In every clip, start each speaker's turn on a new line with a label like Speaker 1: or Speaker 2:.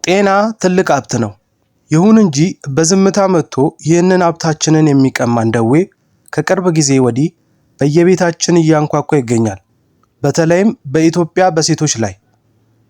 Speaker 1: ጤና ትልቅ ሀብት ነው። ይሁን እንጂ በዝምታ መጥቶ ይህንን ሀብታችንን የሚቀማን ደዌ ከቅርብ ጊዜ ወዲህ በየቤታችን እያንኳኳ ይገኛል። በተለይም በኢትዮጵያ በሴቶች ላይ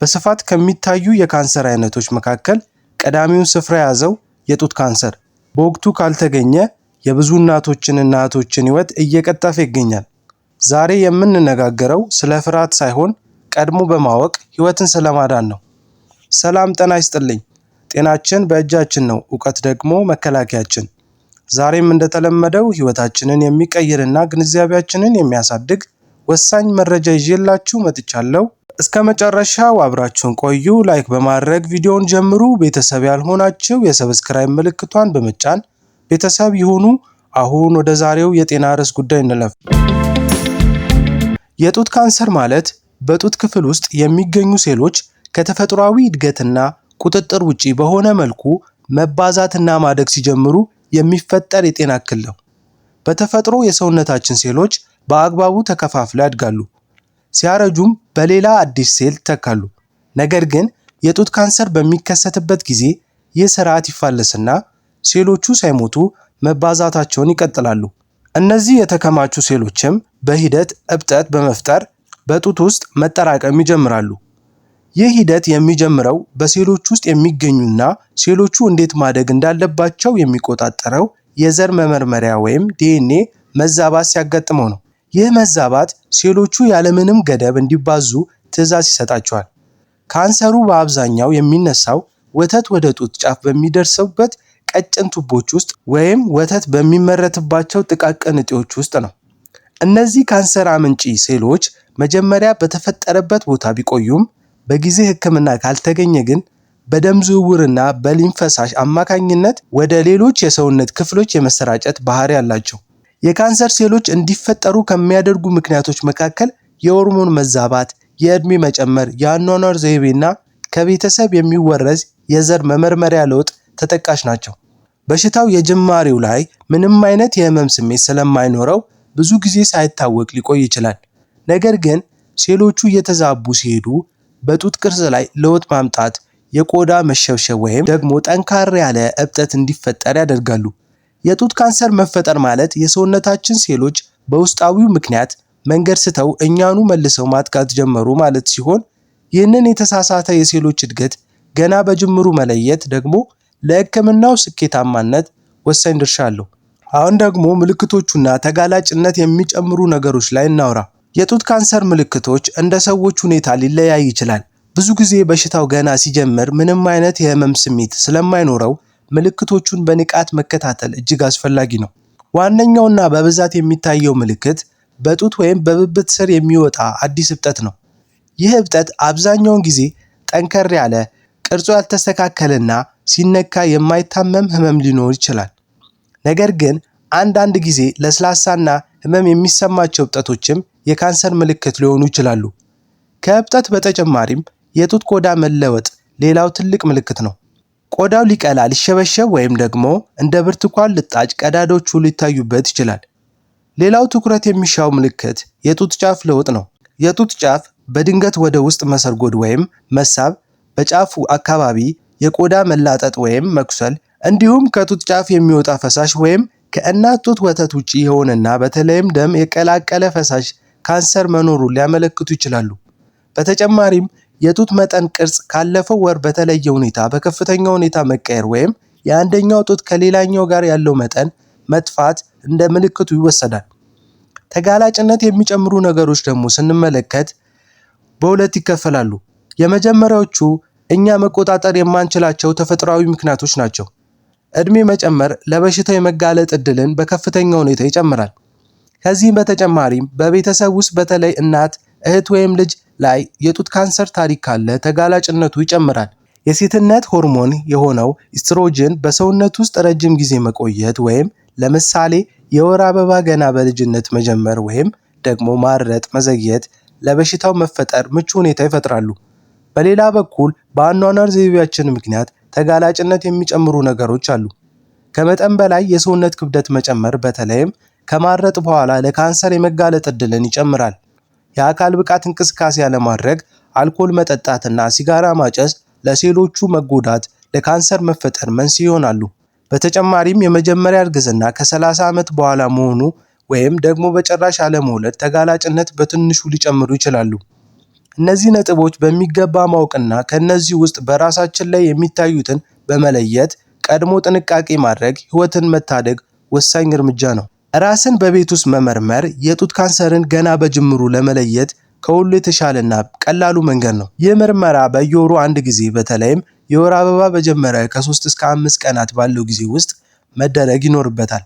Speaker 1: በስፋት ከሚታዩ የካንሰር አይነቶች መካከል ቀዳሚውን ስፍራ የያዘው የጡት ካንሰር በወቅቱ ካልተገኘ የብዙ እናቶችንና እህቶችን ሕይወት እየቀጠፈ ይገኛል። ዛሬ የምንነጋገረው ስለ ፍርሃት ሳይሆን ቀድሞ በማወቅ ሕይወትን ስለማዳን ነው። ሰላም ጤና ይስጥልኝ። ጤናችን በእጃችን ነው፣ እውቀት ደግሞ መከላከያችን። ዛሬም እንደተለመደው ሕይወታችንን የሚቀይርና ግንዛቤያችንን የሚያሳድግ ወሳኝ መረጃ ይዤላችሁ መጥቻለሁ። እስከ መጨረሻው አብራችሁን ቆዩ። ላይክ በማድረግ ቪዲዮውን ጀምሩ። ቤተሰብ ያልሆናችሁ የሰብስክራይብ ምልክቷን በመጫን ቤተሰብ ይሁኑ። አሁን ወደ ዛሬው የጤና ርዕስ ጉዳይ እንለፍ። የጡት ካንሰር ማለት በጡት ክፍል ውስጥ የሚገኙ ሴሎች ከተፈጥሯዊ እድገትና ቁጥጥር ውጪ በሆነ መልኩ መባዛትና ማደግ ሲጀምሩ የሚፈጠር የጤና እክል ነው። በተፈጥሮ የሰውነታችን ሴሎች በአግባቡ ተከፋፍለው ያድጋሉ፣ ሲያረጁም በሌላ አዲስ ሴል ይተካሉ። ነገር ግን የጡት ካንሰር በሚከሰትበት ጊዜ ይህ ስርዓት ይፋለስና ሴሎቹ ሳይሞቱ መባዛታቸውን ይቀጥላሉ። እነዚህ የተከማቹ ሴሎችም በሂደት እብጠት በመፍጠር በጡት ውስጥ መጠራቀም ይጀምራሉ። ይህ ሂደት የሚጀምረው በሴሎች ውስጥ የሚገኙና ሴሎቹ እንዴት ማደግ እንዳለባቸው የሚቆጣጠረው የዘር መመርመሪያ ወይም ዲኤንኤ መዛባት ሲያጋጥመው ነው። ይህ መዛባት ሴሎቹ ያለምንም ገደብ እንዲባዙ ትዕዛዝ ይሰጣቸዋል። ካንሰሩ በአብዛኛው የሚነሳው ወተት ወደ ጡት ጫፍ በሚደርስበት ቀጭን ቱቦች ውስጥ ወይም ወተት በሚመረትባቸው ጥቃቅን እጢዎች ውስጥ ነው። እነዚህ ካንሰር አመንጪ ሴሎች መጀመሪያ በተፈጠረበት ቦታ ቢቆዩም በጊዜ ሕክምና ካልተገኘ ግን በደም ዝውውርና በሊምፍ ፈሳሽ አማካኝነት ወደ ሌሎች የሰውነት ክፍሎች የመሰራጨት ባህሪ አላቸው። የካንሰር ሴሎች እንዲፈጠሩ ከሚያደርጉ ምክንያቶች መካከል የሆርሞን መዛባት፣ የዕድሜ መጨመር፣ የአኗኗር ዘይቤና ከቤተሰብ የሚወረስ የዘር መመርመሪያ ለውጥ ተጠቃሽ ናቸው። በሽታው የጅማሬው ላይ ምንም አይነት የህመም ስሜት ስለማይኖረው ብዙ ጊዜ ሳይታወቅ ሊቆይ ይችላል። ነገር ግን ሴሎቹ እየተዛቡ ሲሄዱ በጡት ቅርጽ ላይ ለውጥ ማምጣት፣ የቆዳ መሸብሸብ ወይም ደግሞ ጠንካራ ያለ እብጠት እንዲፈጠር ያደርጋሉ። የጡት ካንሰር መፈጠር ማለት የሰውነታችን ሴሎች በውስጣዊው ምክንያት መንገድ ስተው እኛኑ መልሰው ማጥቃት ጀመሩ ማለት ሲሆን ይህንን የተሳሳተ የሴሎች እድገት ገና በጅምሩ መለየት ደግሞ ለሕክምናው ስኬታማነት ወሳኝ ድርሻ አለው። አሁን ደግሞ ምልክቶቹና ተጋላጭነት የሚጨምሩ ነገሮች ላይ እናውራ። የጡት ካንሰር ምልክቶች እንደ ሰዎች ሁኔታ ሊለያይ ይችላል። ብዙ ጊዜ በሽታው ገና ሲጀምር ምንም አይነት የህመም ስሜት ስለማይኖረው ምልክቶቹን በንቃት መከታተል እጅግ አስፈላጊ ነው። ዋነኛውና በብዛት የሚታየው ምልክት በጡት ወይም በብብት ስር የሚወጣ አዲስ እብጠት ነው። ይህ እብጠት አብዛኛውን ጊዜ ጠንከር ያለ፣ ቅርጹ ያልተስተካከለና ሲነካ የማይታመም ህመም ሊኖር ይችላል። ነገር ግን አንዳንድ ጊዜ ለስላሳና ህመም የሚሰማቸው እብጠቶችም የካንሰር ምልክት ሊሆኑ ይችላሉ። ከእብጠት በተጨማሪም የጡት ቆዳ መለወጥ ሌላው ትልቅ ምልክት ነው። ቆዳው ሊቀላ፣ ሊሸበሸብ ወይም ደግሞ እንደ ብርቱካን ልጣጭ ቀዳዳዎቹ ሊታዩበት ይችላል። ሌላው ትኩረት የሚሻው ምልክት የጡት ጫፍ ለውጥ ነው። የጡት ጫፍ በድንገት ወደ ውስጥ መሰርጎድ ወይም መሳብ፣ በጫፉ አካባቢ የቆዳ መላጠጥ ወይም መኩሰል፣ እንዲሁም ከጡት ጫፍ የሚወጣ ፈሳሽ ወይም ከእናት ጡት ወተት ውጪ የሆነና በተለይም ደም የቀላቀለ ፈሳሽ ካንሰር መኖሩን ሊያመለክቱ ይችላሉ። በተጨማሪም የጡት መጠን ቅርጽ ካለፈው ወር በተለየ ሁኔታ በከፍተኛ ሁኔታ መቀየር ወይም የአንደኛው ጡት ከሌላኛው ጋር ያለው መጠን መጥፋት እንደ ምልክቱ ይወሰዳል። ተጋላጭነት የሚጨምሩ ነገሮች ደግሞ ስንመለከት በሁለት ይከፈላሉ። የመጀመሪያዎቹ እኛ መቆጣጠር የማንችላቸው ተፈጥሯዊ ምክንያቶች ናቸው። ዕድሜ መጨመር ለበሽታው የመጋለጥ ዕድልን በከፍተኛ ሁኔታ ይጨምራል። ከዚህም በተጨማሪም በቤተሰብ ውስጥ በተለይ እናት፣ እህት ወይም ልጅ ላይ የጡት ካንሰር ታሪክ ካለ ተጋላጭነቱ ይጨምራል። የሴትነት ሆርሞን የሆነው ኢስትሮጅን በሰውነት ውስጥ ረጅም ጊዜ መቆየት ወይም ለምሳሌ የወር አበባ ገና በልጅነት መጀመር ወይም ደግሞ ማረጥ መዘግየት ለበሽታው መፈጠር ምቹ ሁኔታ ይፈጥራሉ። በሌላ በኩል በአኗኗር ዘይቤያችን ምክንያት ተጋላጭነት የሚጨምሩ ነገሮች አሉ። ከመጠን በላይ የሰውነት ክብደት መጨመር በተለይም ከማረጥ በኋላ ለካንሰር የመጋለጥ ዕድልን ይጨምራል። የአካል ብቃት እንቅስቃሴ ያለማድረግ፣ አልኮል መጠጣትና ሲጋራ ማጨስ ለሴሎቹ መጎዳት ለካንሰር መፈጠር መንስኤ ይሆናሉ። በተጨማሪም የመጀመሪያ እርግዝና ከ30 ዓመት በኋላ መሆኑ ወይም ደግሞ በጭራሽ አለመውለድ ተጋላጭነት በትንሹ ሊጨምሩ ይችላሉ። እነዚህ ነጥቦች በሚገባ ማወቅና ከነዚህ ውስጥ በራሳችን ላይ የሚታዩትን በመለየት ቀድሞ ጥንቃቄ ማድረግ ሕይወትን መታደግ ወሳኝ እርምጃ ነው። ራስን በቤት ውስጥ መመርመር የጡት ካንሰርን ገና በጅምሩ ለመለየት ከሁሉ የተሻለና ቀላሉ መንገድ ነው። ይህ ምርመራ በየወሩ አንድ ጊዜ በተለይም የወር አበባ በጀመረ ከ3 እስከ 5 ቀናት ባለው ጊዜ ውስጥ መደረግ ይኖርበታል።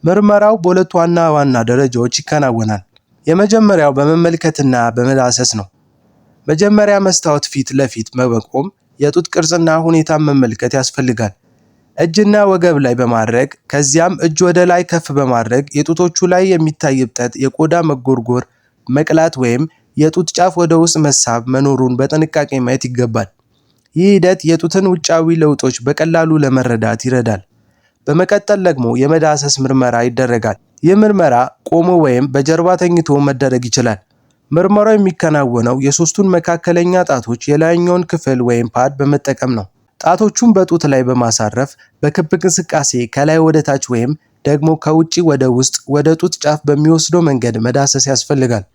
Speaker 1: ምርመራው በሁለት ዋና ዋና ደረጃዎች ይከናወናል። የመጀመሪያው በመመልከትና በመዳሰስ ነው። መጀመሪያ መስታወት ፊት ለፊት በመቆም የጡት ቅርጽና ሁኔታን መመልከት ያስፈልጋል። እጅና ወገብ ላይ በማድረግ ከዚያም እጅ ወደ ላይ ከፍ በማድረግ የጡቶቹ ላይ የሚታይ እብጠት፣ የቆዳ መጎርጎር፣ መቅላት ወይም የጡት ጫፍ ወደ ውስጥ መሳብ መኖሩን በጥንቃቄ ማየት ይገባል። ይህ ሂደት የጡትን ውጫዊ ለውጦች በቀላሉ ለመረዳት ይረዳል። በመቀጠል ደግሞ የመዳሰስ ምርመራ ይደረጋል። ይህ ምርመራ ቆሞ ወይም በጀርባ ተኝቶ መደረግ ይችላል። ምርመራው የሚከናወነው የሶስቱን መካከለኛ ጣቶች የላይኛውን ክፍል ወይም ፓድ በመጠቀም ነው። ጣቶቹን በጡት ላይ በማሳረፍ በክብ እንቅስቃሴ ከላይ ወደ ታች ወይም ደግሞ ከውጪ ወደ ውስጥ ወደ ጡት ጫፍ በሚወስደው መንገድ መዳሰስ ያስፈልጋል።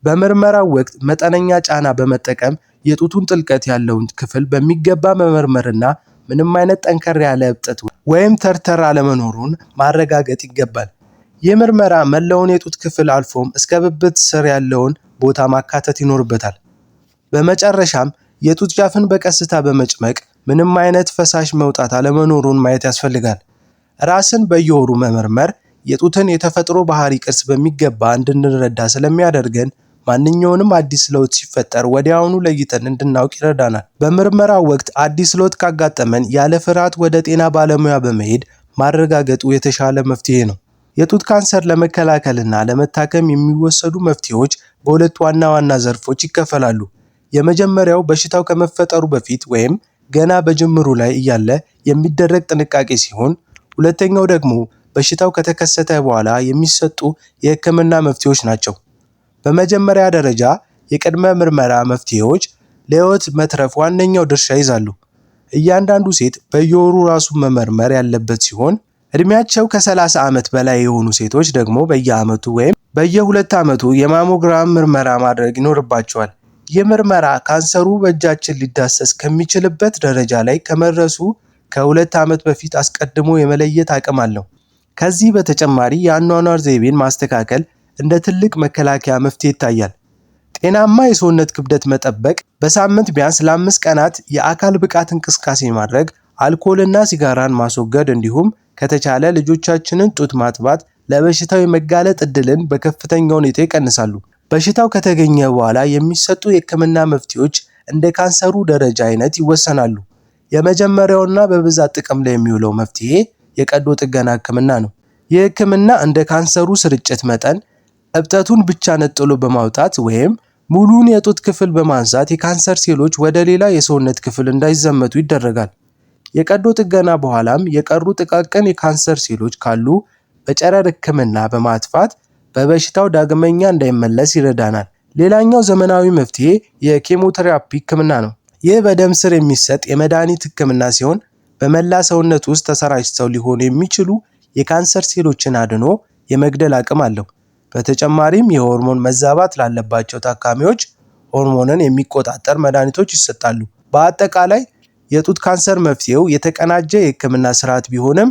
Speaker 1: በምርመራው ወቅት መጠነኛ ጫና በመጠቀም የጡቱን ጥልቀት ያለውን ክፍል በሚገባ መመርመርና ምንም አይነት ጠንከር ያለ እብጠት ወይም ተርተር አለመኖሩን ማረጋገጥ ይገባል። ይህ ምርመራ መላውን የጡት ክፍል አልፎም እስከ ብብት ስር ያለውን ቦታ ማካተት ይኖርበታል። በመጨረሻም የጡት ጫፍን በቀስታ በመጭመቅ ምንም አይነት ፈሳሽ መውጣት አለመኖሩን ማየት ያስፈልጋል። ራስን በየወሩ መመርመር የጡትን የተፈጥሮ ባህሪ ቅርጽ በሚገባ እንድንረዳ ስለሚያደርገን ማንኛውንም አዲስ ለውጥ ሲፈጠር ወዲያውኑ ለይተን እንድናውቅ ይረዳናል። በምርመራው ወቅት አዲስ ለውጥ ካጋጠመን ያለ ፍርሃት ወደ ጤና ባለሙያ በመሄድ ማረጋገጡ የተሻለ መፍትሄ ነው። የጡት ካንሰር ለመከላከልና ለመታከም የሚወሰዱ መፍትሄዎች በሁለት ዋና ዋና ዘርፎች ይከፈላሉ። የመጀመሪያው በሽታው ከመፈጠሩ በፊት ወይም ገና በጅምሩ ላይ እያለ የሚደረግ ጥንቃቄ ሲሆን፣ ሁለተኛው ደግሞ በሽታው ከተከሰተ በኋላ የሚሰጡ የሕክምና መፍትሄዎች ናቸው። በመጀመሪያ ደረጃ የቅድመ ምርመራ መፍትሄዎች ለሕይወት መትረፍ ዋነኛው ድርሻ ይዛሉ። እያንዳንዱ ሴት በየወሩ ራሱን መመርመር ያለበት ሲሆን እድሜያቸው ከ30 ዓመት በላይ የሆኑ ሴቶች ደግሞ በየዓመቱ ወይም በየ2 ዓመቱ የማሞግራም ምርመራ ማድረግ ይኖርባቸዋል። ይህ ምርመራ ካንሰሩ በእጃችን ሊዳሰስ ከሚችልበት ደረጃ ላይ ከመድረሱ ከ2 ዓመት በፊት አስቀድሞ የመለየት አቅም አለው። ከዚህ በተጨማሪ የአኗኗር ዘይቤን ማስተካከል እንደ ትልቅ መከላከያ መፍትሄ ይታያል። ጤናማ የሰውነት ክብደት መጠበቅ፣ በሳምንት ቢያንስ ለ5 ቀናት የአካል ብቃት እንቅስቃሴ ማድረግ፣ አልኮልና ሲጋራን ማስወገድ እንዲሁም ከተቻለ ልጆቻችንን ጡት ማጥባት ለበሽታው የመጋለጥ ዕድልን በከፍተኛ ሁኔታ ይቀንሳሉ። በሽታው ከተገኘ በኋላ የሚሰጡ የሕክምና መፍትሄዎች እንደ ካንሰሩ ደረጃ አይነት ይወሰናሉ። የመጀመሪያውና በብዛት ጥቅም ላይ የሚውለው መፍትሄ የቀዶ ጥገና ሕክምና ነው። ይህ ሕክምና እንደ ካንሰሩ ስርጭት መጠን እብጠቱን ብቻ ነጥሎ በማውጣት ወይም ሙሉን የጡት ክፍል በማንሳት የካንሰር ሴሎች ወደ ሌላ የሰውነት ክፍል እንዳይዘመቱ ይደረጋል። የቀዶ ጥገና በኋላም የቀሩ ጥቃቅን የካንሰር ሴሎች ካሉ በጨረር ሕክምና በማጥፋት በበሽታው ዳግመኛ እንዳይመለስ ይረዳናል። ሌላኛው ዘመናዊ መፍትሄ የኬሞቴራፒ ሕክምና ነው። ይህ በደም ስር የሚሰጥ የመድኃኒት ሕክምና ሲሆን በመላ ሰውነት ውስጥ ተሰራጭተው ሊሆኑ የሚችሉ የካንሰር ሴሎችን አድኖ የመግደል አቅም አለው። በተጨማሪም የሆርሞን መዛባት ላለባቸው ታካሚዎች ሆርሞንን የሚቆጣጠር መድኃኒቶች ይሰጣሉ። በአጠቃላይ የጡት ካንሰር መፍትሄው የተቀናጀ የሕክምና ስርዓት ቢሆንም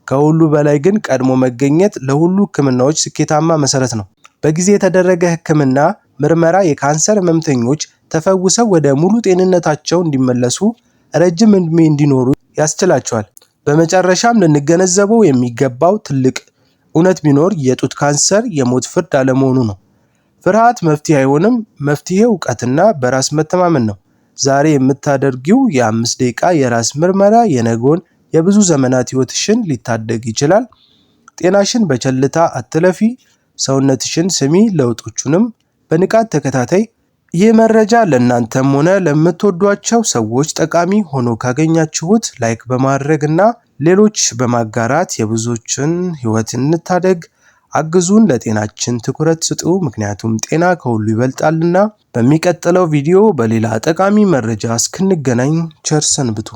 Speaker 1: ከሁሉ በላይ ግን ቀድሞ መገኘት ለሁሉ ሕክምናዎች ስኬታማ መሰረት ነው። በጊዜ የተደረገ ሕክምና ምርመራ የካንሰር ህመምተኞች ተፈውሰው ወደ ሙሉ ጤንነታቸው እንዲመለሱ ረጅም ዕድሜ እንዲኖሩ ያስችላቸዋል። በመጨረሻም ልንገነዘበው የሚገባው ትልቅ እውነት ቢኖር የጡት ካንሰር የሞት ፍርድ አለመሆኑ ነው። ፍርሃት መፍትሄ አይሆንም። መፍትሄ እውቀትና በራስ መተማመን ነው። ዛሬ የምታደርጊው የ5 ደቂቃ የራስ ምርመራ የነገውን የብዙ ዘመናት ህይወትሽን ሊታደግ ይችላል። ጤናሽን በቸልታ አትለፊ። ሰውነትሽን ስሚ፣ ለውጦቹንም በንቃት ተከታታይ። ይህ መረጃ ለእናንተም ሆነ ለምትወዷቸው ሰዎች ጠቃሚ ሆኖ ካገኛችሁት ላይክ በማድረግ እና ሌሎች በማጋራት የብዙዎችን ህይወት እንታደግ። አግዙን፣ ለጤናችን ትኩረት ስጡ፣ ምክንያቱም ጤና ከሁሉ ይበልጣልና። በሚቀጥለው ቪዲዮ በሌላ ጠቃሚ መረጃ እስክንገናኝ ቸር ሰንብቱ።